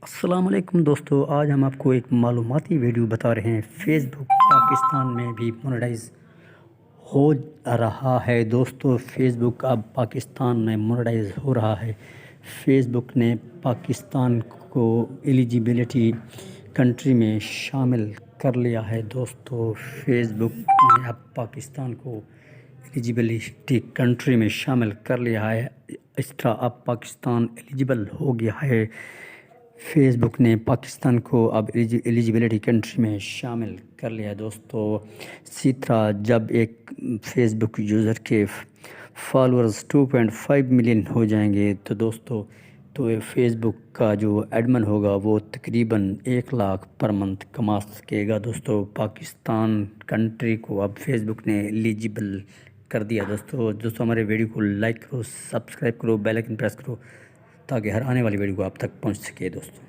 السلام علیکم دوستو، آج ہم آپ کو ایک معلوماتی ویڈیو بتا رہے ہیں۔ فیس بک پاکستان میں بھی مونیٹائز ہو رہا ہے۔ دوستو، فیس بک اب پاکستان میں مونیٹائز ہو رہا ہے۔ فیس بک نے پاکستان کو ایلیجیبلٹی کنٹری میں شامل کر لیا ہے۔ دوستو، فیس بک نے اب پاکستان کو ایلیجیبلٹی کنٹری میں شامل کر لیا ہے۔ اس طرح اب پاکستان ایلیجیبل ہو گیا ہے۔ فیس بک نے پاکستان کو اب ایلیجیبلٹی کنٹری میں شامل کر لیا۔ دوستو، اسی طرح جب ایک فیس بک یوزر کے فالورز 2.5 ملین ہو جائیں گے تو فیس بک کا جو ایڈمن ہوگا وہ تقریباً 1 لاکھ پر منتھ کما سکے گا۔ دوستو، پاکستان کنٹری کو اب فیس بک نے ایلیجیبل کر دیا۔ دوستو ہمارے ویڈیو کو لائک کرو، سبسکرائب کرو، بیل آئیکن پریس کرو تاکہ ہر آنے والی ویڈیو کو آپ تک پہنچ سکے۔ دوستو